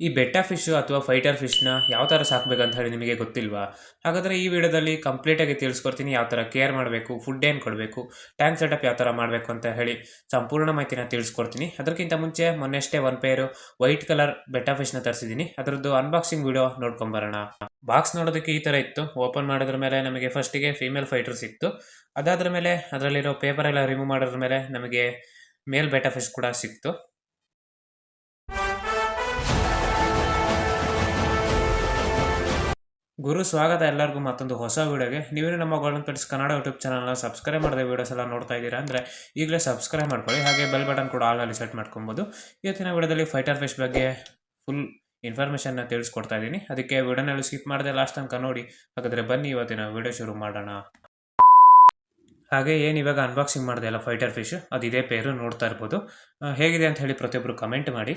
ಈ ಬೆಟ್ಟ ಫಿಶ್ ಅಥವಾ ಫೈಟರ್ ಫಿಶ್ನ ಯಾವ ಥರ ಸಾಕಬೇಕಂತ ಹೇಳಿ ನಿಮಗೆ ಗೊತ್ತಿಲ್ವಾ? ಹಾಗಾದರೆ ಈ ವಿಡಿಯೋದಲ್ಲಿ ಕಂಪ್ಲೀಟಾಗಿ ತಿಳಿಸ್ಕೊಡ್ತೀನಿ. ಯಾವ ಥರ ಕೇರ್ ಮಾಡಬೇಕು, ಫುಡ್ ಏನು ಕೊಡಬೇಕು, ಟ್ಯಾಂಕ್ ಸೆಟಪ್ ಯಾವ ಥರ ಮಾಡಬೇಕು ಅಂತ ಹೇಳಿ ಸಂಪೂರ್ಣ ಮಾಹಿತಿನ ತಿಳಿಸ್ಕೊಡ್ತೀನಿ. ಅದಕ್ಕಿಂತ ಮುಂಚೆ ಮೊನ್ನೆಷ್ಟೇ ಒಂದು ಪೇರು ವೈಟ್ ಕಲರ್ ಬೆಟ್ಟ ಫಿಶ್ನ ತರಿಸಿದ್ದೀನಿ. ಅದರದ್ದು ಅನ್ಬಾಕ್ಸಿಂಗ್ ವಿಡಿಯೋ ನೋಡ್ಕೊಂಬರೋಣ. ಬಾಕ್ಸ್ ನೋಡೋದಕ್ಕೆ ಈ ಥರ ಇತ್ತು. ಓಪನ್ ಮಾಡಿದ್ರ ಮೇಲೆ ನಮಗೆ ಫಸ್ಟಿಗೆ ಫೀಮೇಲ್ ಫೈಟರ್ ಸಿಕ್ತು. ಅದಾದ್ರ ಮೇಲೆ ಅದರಲ್ಲಿರೋ ಪೇಪರ್ ಎಲ್ಲ ರಿಮೂವ್ ಮಾಡಿದ್ರ ಮೇಲೆ ನಮಗೆ ಮೇಲ್ ಬೆಟ್ಟ ಫಿಶ್ ಕೂಡ ಸಿಕ್ತು. ಗುರು ಸ್ವಾಗತ ಎಲ್ಲರಿಗೂ ಮತ್ತೊಂದು ಹೊಸ ವಿಡಿಯೋಗೆ. ನೀವೇನು ನಮ್ಮ ಗೋಲ್ಡನ್ ಪೆಟ್ಸ್ ಕನ್ನಡ ಯೂಟ್ಯೂಬ್ ಚಾನಲ್ನ ಸಬ್ಸ್ಕ್ರೈಬ್ ಮಾಡಿದ ವೀಡಿಯೋಸ್ ಎಲ್ಲ ನೋಡ್ತಾ ಇದ್ದೀರಾ ಅಂದರೆ ಈಗಲೇ ಸಬ್ಸ್ಕ್ರೈಬ್ ಮಾಡ್ಕೊಳ್ಳಿ. ಹಾಗೆ ಬೆಲ್ ಬಟನ್ ಕೂಡ ಆಲಲ್ಲಿ ಸೆಟ್ ಮಾಡ್ಕೊಬೋದು. ಇವತ್ತಿನ ವಿಡಿಯೋದಲ್ಲಿ ಫೈಟರ್ ಫಿಶ್ ಬಗ್ಗೆ ಫುಲ್ ಇನ್ಫಾರ್ಮೇಷನ್ನ ತಿಳಿಸ್ಕೊಡ್ತಾ ಇದ್ದೀನಿ. ಅದಕ್ಕೆ ವಿಡಿಯೋನಲ್ಲಿ ಸ್ಕಿಪ್ ಮಾಡದೆ ಲಾಸ್ಟ್ ತನಕ ನೋಡಿ. ಹಾಗಾದರೆ ಬನ್ನಿ ಇವತ್ತಿನ ವಿಡಿಯೋ ಶುರು ಮಾಡೋಣ. ಹಾಗೆ ಏನು ಇವಾಗ ಅನ್ಬಾಕ್ಸಿಂಗ್ ಮಾಡಿದೆ ಅಲ್ಲ ಫೈಟರ್ ಫಿಶ್, ಅದು ಇದೇ ಪೇರು ನೋಡ್ತಾ ಇರ್ಬೋದು. ಹೇಗಿದೆ ಅಂತ ಹೇಳಿ ಪ್ರತಿಯೊಬ್ಬರು ಕಮೆಂಟ್ ಮಾಡಿ.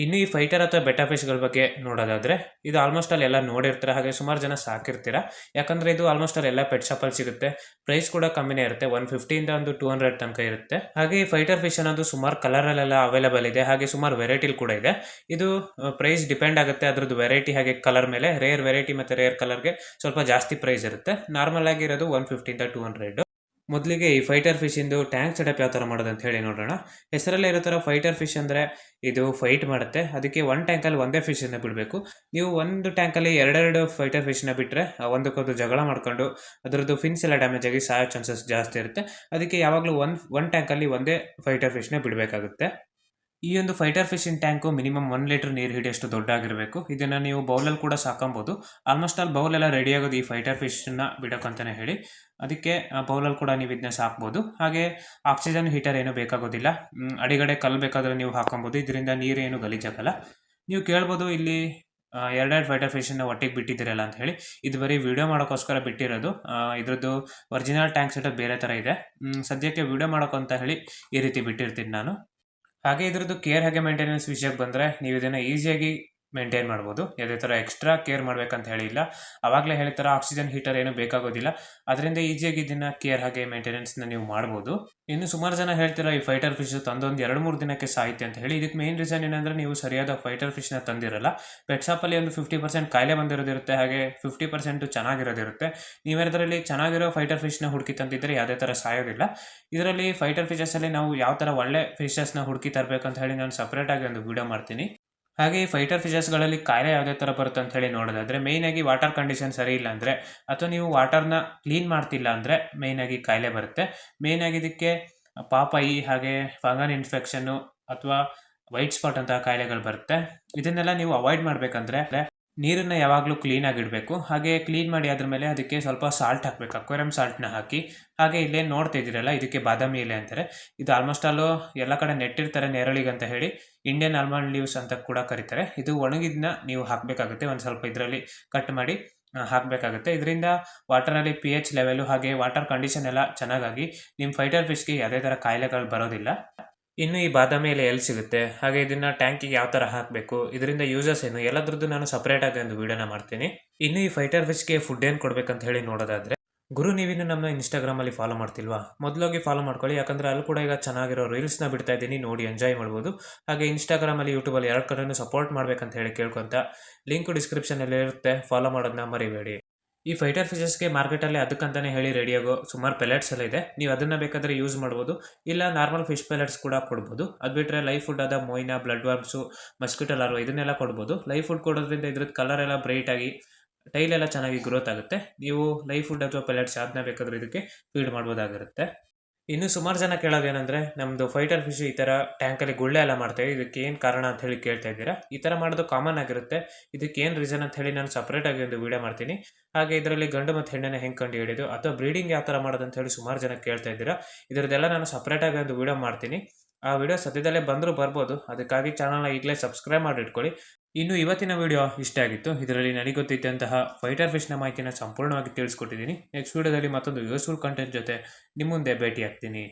ಇನ್ನು ಈ ಫೈಟರ್ ಅಥವಾ ಬೆಟ್ಟ ಫಿಶ್ಗಳ ಬಗ್ಗೆ ನೋಡೋದಾದರೆ ಇದು ಆಲ್ಮೋಸ್ಟ್ ಅಲ್ಲಿ ಎಲ್ಲ ನೋಡಿರ್ತಾರೆ. ಹಾಗೆ ಸುಮಾರು ಜನ ಸಾಕಿರ್ತೀರ. ಯಾಕಂದರೆ ಇದು ಆಲ್ಮೋಸ್ಟ್ ಅಲ್ಲಿ ಎಲ್ಲ ಪೆಟ್ ಶಾಪಲ್ಲಿ ಸಿಗುತ್ತೆ. ಪ್ರೈಸ್ ಕೂಡ ಕಮ್ಮಿನೇ ಇರುತ್ತೆ. 150 ಇಂದ ಒಂದು 200 ತನಕ ಇರುತ್ತೆ. ಹಾಗೆ ಈ ಫೈಟರ್ ಫಿಶ್ ಅನ್ನೋದು ಸುಮಾರು ಕಲರಲ್ಲೆಲ್ಲ ಅವೈಲೇಬಲ್ ಇದೆ. ಹಾಗೆ ಸುಮಾರು ವೆರೈಟಿಲಿ ಕೂಡ ಇದೆ. ಇದು ಪ್ರೈಸ್ ಡಿಪೆಂಡ್ ಆಗುತ್ತೆ ಅದರದ್ದು ವೆರೈಟಿ ಹಾಗೆ ಕಲರ್ ಮೇಲೆ. ರೇರ್ ವೆರೈಟಿ ಮತ್ತು ರೇರ್ ಕಲರ್ಗೆ ಸ್ವಲ್ಪ ಜಾಸ್ತಿ ಪ್ರೈಸ್ ಇರುತ್ತೆ. ನಾರ್ಮಲ್ ಆಗಿರೋದು 150 ಇಂದ 200. ಮೊದಲಿಗೆ ಈ ಫೈಟರ್ ಫಿಶ್ ಇಂದು ಟ್ಯಾಂಕ್ ಸೆಟಪ್ ಯಾವ ಥರ ಮಾಡೋದು ಅಂತ ಹೇಳಿ ನೋಡೋಣ. ಹೆಸರಲ್ಲೇ ಇರೋ ಥರ ಫೈಟರ್ ಫಿಶ್ ಅಂದರೆ ಇದು ಫೈಟ್ ಮಾಡುತ್ತೆ. ಅದಕ್ಕೆ ಒಂದು ಟ್ಯಾಂಕಲ್ಲಿ ಒಂದೇ ಫಿಶನ್ನು ಬಿಡಬೇಕು. ನೀವು ಒಂದು ಟ್ಯಾಂಕಲ್ಲಿ ಎರಡೆರಡು ಫೈಟರ್ ಫಿಶ್ನ ಬಿಟ್ಟರೆ ಒಂದಕ್ಕೊಂದು ಜಗಳ ಮಾಡ್ಕೊಂಡು ಅದರದ್ದು ಫಿನ್ಸ್ ಎಲ್ಲ ಡ್ಯಾಮೇಜ್ ಆಗಿ ಸಾಯೋ ಚಾನ್ಸಸ್ ಜಾಸ್ತಿ ಇರುತ್ತೆ. ಅದಕ್ಕೆ ಯಾವಾಗಲೂ ಒಂದು ಟ್ಯಾಂಕಲ್ಲಿ ಒಂದೇ ಫೈಟರ್ ಫಿಶ್ನ ಬಿಡಬೇಕಾಗುತ್ತೆ. ಈ ಒಂದು ಫೈಟರ್ ಫಿಶಿನ ಟ್ಯಾಂಕು ಮಿನಿಮಮ್ 1 ಲೀಟರ್ ನೀರು ಹಿಡಿಯೋಷ್ಟು ದೊಡ್ಡಾಗಿರಬೇಕು. ಇದನ್ನು ನೀವು ಬೌಲಲ್ಲಿ ಕೂಡ ಸಾಕೊಬೋದು. ಆಲ್ಮೋಸ್ಟ್ ಅಲ್ಲಿ ಬೌಲೆಲ್ಲ ರೆಡಿ ಆಗೋದು ಈ ಫೈಟರ್ ಫಿಶನ್ನ ಬಿಡೋಕ್ಕಂತಲೇ ಹೇಳಿ. ಅದಕ್ಕೆ ಬೌಲಲ್ಲಿ ಕೂಡ ನೀವು ಇದನ್ನ ಸಾಕ್ಬೋದು. ಹಾಗೆ ಆಕ್ಸಿಜನ್ ಹೀಟರ್ ಏನೂ ಬೇಕಾಗೋದಿಲ್ಲ. ಅಡಿಗಡೆ ಕಲ್ಲು ಬೇಕಾದರೆ ನೀವು ಹಾಕೊಬೋದು. ಇದರಿಂದ ನೀರೇನು ಗಲೀಜಾಗಲ್ಲ. ನೀವು ಕೇಳ್ಬೋದು ಇಲ್ಲಿ ಎರಡೆರಡು ಫೈಟರ್ ಫಿಶನ್ನು ಒಟ್ಟಿಗೆ ಬಿಟ್ಟಿದ್ದೀರಲ್ಲ ಅಂತ ಹೇಳಿ. ಇದು ಬರೀ ವಿಡಿಯೋ ಮಾಡೋಕ್ಕೋಸ್ಕರ ಬಿಟ್ಟಿರೋದು. ಇದ್ರದ್ದು ಒರಿಜಿನಲ್ ಟ್ಯಾಂಕ್ ಸೆಟಪ್ ಬೇರೆ ಥರ ಇದೆ. ಸದ್ಯಕ್ಕೆ ವಿಡಿಯೋ ಮಾಡೋಕ್ಕಂತ ಹೇಳಿ ಈ ರೀತಿ ಬಿಟ್ಟಿರ್ತೀನಿ ನಾನು. ಹಾಗೆ ಇದ್ರದ್ದು ಕೇರ್ ಹಾಗೆ ಮೇಂಟೆನೆನ್ಸ್ ವಿಷಯಕ್ಕೆ ಬಂದರೆ ನೀವು ಇದನ್ನು ಈಸಿಯಾಗಿ ಮೇಂಟೈನ್ ಮಾಡ್ಬೋದು. ಯಾವುದೇ ಥರ ಎಕ್ಸ್ಟ್ರಾ ಕೇರ್ ಮಾಡಬೇಕಂತ ಹೇಳಿಲ್ಲ. ಆವಾಗಲೇ ಹೇಳಿದ ಆಕ್ಸಿಜನ್ ಹೀಟರ್ ಏನೂ ಬೇಕಾಗೋದಿಲ್ಲ. ಅದರಿಂದ ಈಸಿಯಾಗಿ ಇದನ್ನು ಕೇರ್ ಹಾಗೆ ಮೇಂಟೆನೆನ್ಸ್ನ ನೀವು ಮಾಡ್ಬೋದು. ಇನ್ನು ಸುಮಾರು ಜನ ಹೇಳ್ತೀರಾ ಈ ಫೈಟರ್ ಫಿಶ್ ತಂದೊಂದು 2-3 ದಿನಕ್ಕೆ ಸಾಯುತ್ತೆ ಅಂತ ಹೇಳಿ. ಇದಕ್ಕೆ ಮೇನ್ ರೀಸನ್ ಏನಂದರೆ ನೀವು ಸರಿಯಾದ ಫೈಟರ್ ಫಿಶ್ನ ತಂದಿರಲ್ಲ. ಪೆಟ್ ಶಾಪಲ್ಲಿ ಒಂದು 50% ಕಾಯಿಲೆ ಬಂದಿರೋದಿರುತ್ತೆ. ಹಾಗೆ 50% ಚೆನ್ನಾಗಿರೋದಿರುತ್ತೆ. ನೀವೇನಾದ್ರಲ್ಲಿ ಚೆನ್ನಾಗಿರೋ ಫೈಟರ್ ಫಿಶ್ನ ಹುಡುಕಿ ತಂದಿದ್ದರೆ ಯಾವುದೇ ಥರ ಸಾಯೋದಿಲ್ಲ. ಇದರಲ್ಲಿ ಫೈಟರ್ ಫಿಶಸಲ್ಲಿ ನಾವು ಯಾವ ಥರ ಒಳ್ಳೆ ಫಿಶಸ್ನ ಹುಡುಕಿ ತರಬೇಕಂತ ಹೇಳಿ ನಾನು ಸಪ್ರೇಟಾಗಿ ಒಂದು ವಿಡಿಯೋ ಮಾಡ್ತೀನಿ. ಹಾಗೆ ಈ ಫೈಟರ್ ಫಿಶಸ್ಗಳಲ್ಲಿ ಕಾಯಿಲೆ ಯಾವುದೇ ಥರ ಬರುತ್ತೆ ಅಂತ ಹೇಳಿ ನೋಡೋದಾದರೆ ಮೇಯ್ನಾಗಿ ವಾಟರ್ ಕಂಡೀಷನ್ ಸರಿ ಇಲ್ಲ ಅಂದರೆ ಅಥವಾ ನೀವು ವಾಟರ್ನ ಕ್ಲೀನ್ ಮಾಡ್ತಿಲ್ಲ ಅಂದರೆ ಮೇಯ್ನಾಗಿ ಕಾಯಿಲೆ ಬರುತ್ತೆ. ಮೇಯ್ನಾಗಿ ಇದಕ್ಕೆ ಪಾಪಾಯಿ ಹಾಗೆ ಫಂಗಲ್ ಇನ್ಫೆಕ್ಷನ್ನು ಅಥವಾ ವೈಟ್ ಸ್ಪಾಟ್ ಅಂತಹ ಕಾಯಿಲೆಗಳು ಬರುತ್ತೆ. ಇದನ್ನೆಲ್ಲ ನೀವು ಅವಾಯ್ಡ್ ಮಾಡಬೇಕಂದ್ರೆ ನೀರನ್ನು ಯಾವಾಗಲೂ ಕ್ಲೀನಾಗಿಡಬೇಕು. ಹಾಗೆ ಕ್ಲೀನ್ ಮಾಡಿ ಅದ್ರ ಮೇಲೆ ಅದಕ್ಕೆ ಸ್ವಲ್ಪ ಸಾಲ್ಟ್ ಹಾಕಬೇಕು. ಅಕ್ವೇರಿಯಂ ಸಾಲ್ಟ್ನ ಹಾಕಿ. ಹಾಗೆ ಇಲ್ಲೇನು ನೋಡ್ತಾ ಇದ್ದೀರಲ್ಲ ಇದಕ್ಕೆ ಬಾದಾಮಿ ಎಲೆ ಅಂತಾರೆ. ಇದು ಆಲ್ಮೋಸ್ಟ್ ಅಲ್ಲೂ ಎಲ್ಲ ಕಡೆ ನೆಟ್ಟಿರ್ತಾರೆ ನೆರಳಿಗೆ ಅಂತ ಹೇಳಿ. ಇಂಡಿಯನ್ ಆಲ್ಮಂಡ್ ಲೀವ್ಸ್ ಅಂತ ಕೂಡ ಕರೀತಾರೆ. ಇದು ಒಣಗಿದ್ನ ನೀವು ಹಾಕಬೇಕಾಗುತ್ತೆ. ಒಂದು ಸ್ವಲ್ಪ ಇದರಲ್ಲಿ ಕಟ್ ಮಾಡಿ ಹಾಕಬೇಕಾಗುತ್ತೆ. ಇದರಿಂದ ವಾಟರಲ್ಲಿ pH ಲೆವೆಲು ಹಾಗೆ ವಾಟರ್ ಕಂಡೀಷನ್ ಎಲ್ಲ ಚೆನ್ನಾಗಾಗಿ ನಿಮ್ಮ ಫೈಟರ್ ಫಿಶ್ಗೆ ಯಾವುದೇ ಥರ ಕಾಯಿಲೆಗಳು ಬರೋದಿಲ್ಲ. ಇನ್ನು ಈ ಬಾದಾಮಿ ಎಲೆ ಎಲ್ಲಿ ಸಿಗುತ್ತೆ, ಹಾಗೆ ಇದನ್ನು ಟ್ಯಾಂಕಿಗೆ ಯಾವ ಥರ ಹಾಕಬೇಕು, ಇದರಿಂದ ಯೂಸಸ್ ಏನು, ಎಲ್ಲದ್ರದ್ದು ನಾನು ಸಪ್ರೇಟಾಗಿ ಒಂದು ವೀಡಿಯೋನ ಮಾಡ್ತೀನಿ. ಇನ್ನು ಈ ಫೈಟರ್ ಫಿಶ್ಗೆ ಫುಡ್ ಏನು ಕೊಡಬೇಕಂತ ಹೇಳಿ ನೋಡೋದಾದರೆ ಗುರು, ನೀವಿನ್ನು ನಮ್ಮ ಇನ್ಸ್ಟಾಗ್ರಾಮಲ್ಲಿ ಫಾಲೋ ಮಾಡ್ತಿಲ್ವಾ? ಮೊದಲಾಗಿ ಫಾಲೋ ಮಾಡ್ಕೊಳ್ಳಿ. ಯಾಕಂದರೆ ಅಲ್ಲಿ ಕೂಡ ಈಗ ಚೆನ್ನಾಗಿರೋ ರೀಲ್ಸ್ನ ಬಿಡ್ತಾ ಇದ್ದೀನಿ, ನೋಡಿ ಎಂಜಾಯ್ ಮಾಡ್ಬೋದು. ಹಾಗೆ ಇನ್ಸ್ಟಾಗ್ರಾಮಲ್ಲಿ ಯೂಟ್ಯೂಬಲ್ಲಿ 2 ಕಡೆಯೂ ಸಪೋರ್ಟ್ ಮಾಡಬೇಕಂತ ಹೇಳಿ ಕೇಳ್ಕೊತ ಲಿಂಕು ಡಿಸ್ಕ್ರಿಪ್ಷನಲ್ಲಿ ಇರುತ್ತೆ. ಫಾಲೋ ಮಾಡೋದನ್ನ ಮರಿಬೇಡಿ. ಈ ಫೈಟರ್ ಫಿಶಸ್ಗೆ ಮಾರ್ಕೆಟಲ್ಲಿ ಅದಕ್ಕಂತಲೇ ಹೇಳಿ ರೆಡಿಯಾಗೋ ಸುಮಾರು ಪೆಲೆಟ್ಸ್ ಎಲ್ಲ ಇದೆ. ನೀವು ಅದನ್ನು ಬೇಕಾದರೆ ಯೂಸ್ ಮಾಡ್ಬೋದು. ಇಲ್ಲ ನಾರ್ಮಲ್ ಫಿಶ್ ಪೆಲೆಟ್ಸ್ ಕೂಡ ಕೊಡ್ಬೋದು. ಅದು ಬಿಟ್ಟರೆ ಲೈಫ್ ಫುಡ್ ಆದ ಮೊಯ್ನಾ, ಬ್ಲಡ್ ವರ್ಮ್ಸು, ಮಸ್ಕಿಟೋ ಲಾರ್ವಾ ಇದನ್ನೆಲ್ಲ ಕೊಡ್ಬೋದು. ಲೈಫ್ ಫುಡ್ ಕೊಡೋದ್ರಿಂದ ಇದ್ರದ್ದು ಕಲರ್ ಎಲ್ಲ ಬ್ರೈಟಾಗಿ ಟೈಲೆಲ್ಲ ಚೆನ್ನಾಗಿ ಗ್ರೋತ್ ಆಗುತ್ತೆ. ನೀವು ಲೈಫ್ ಫುಡ್ ಅಥವಾ ಪೆಲೆಟ್ಸ್ ಯಾವ್ದನ್ನ ಬೇಕಾದರೂ ಇದಕ್ಕೆ ಫೀಡ್ ಮಾಡ್ಬೋದಾಗಿರುತ್ತೆ. ಇನ್ನು ಸುಮಾರು ಜನ ಕೇಳೋದೇನೆಂದರೆ ನಮ್ಮದು ಫೈಟರ್ ಫಿಶ್ ಈ ಥರ ಟ್ಯಾಂಕಲ್ಲಿ ಗುಳ್ಳೆ ಎಲ್ಲ ಮಾಡ್ತೇವೆ, ಇದಕ್ಕೆ ಏನು ಕಾರಣ ಅಂತ ಹೇಳಿ ಕೇಳ್ತಾ ಇದ್ದೀರಾ. ಈ ಥರ ಮಾಡೋದು ಕಾಮನ್ ಆಗಿರುತ್ತೆ. ಇದಕ್ಕೆ ಏನು ರೀಸನ್ ಅಂತ ಹೇಳಿ ನಾನು ಸಪ್ರೇಟಾಗಿ ಒಂದು ವೀಡಿಯೋ ಮಾಡ್ತೀನಿ. ಹಾಗೆ ಇದರಲ್ಲಿ ಗಂಡು ಮತ್ತು ಹೆಣ್ಣನ್ನು ಹೆಂಗೆ ಕಂಡು ಹಿಡಿಯೋದು ಅಥವಾ ಬ್ರೀಡಿಂಗ್ ಯಾವ ಥರ ಮಾಡೋದು ಅಂತ ಹೇಳಿ ಸುಮಾರು ಜನ ಕೇಳ್ತಾ ಇದ್ದೀರಾ. ಇದರದ್ದೆಲ್ಲ ನಾನು ಸಪ್ರೇಟಾಗಿ ಒಂದು ವೀಡಿಯೋ ಮಾಡ್ತೀನಿ. ಆ ವಿಡಿಯೋ ಸದ್ಯದಲ್ಲೇ ಬಂದರೂ ಬರ್ಬೋದು. ಅದಕ್ಕಾಗಿ ಚಾನಲ್ನ ಈಗಲೇ ಸಬ್ಸ್ಕ್ರೈಬ್ ಮಾಡಿ ಇಟ್ಕೊಳ್ಳಿ. ಇನ್ನು ಇವತ್ತಿನ ವಿಡಿಯೋ ಇಷ್ಟ ಆಗಿತ್ತು. ಇದರಲ್ಲಿ ನನಗೆ ಗೊತ್ತಿದ್ದಂತಹ ಫೈಟರ್ ಫಿಶ್ನ ಮಾಹಿತಿನ ಸಂಪೂರ್ಣವಾಗಿ ತಿಳಿಸ್ಕೊಟ್ಟಿದ್ದೀನಿ. ನೆಕ್ಸ್ಟ್ ವಿಡಿಯೋದಲ್ಲಿ ಮತ್ತೊಂದು ಯೂಸ್ಫುಲ್ ಕಂಟೆಂಟ್ ಜೊತೆ ನಿಮ್ಮ ಮುಂದೆ ಭೇಟಿ ಆಗ್ತೀನಿ.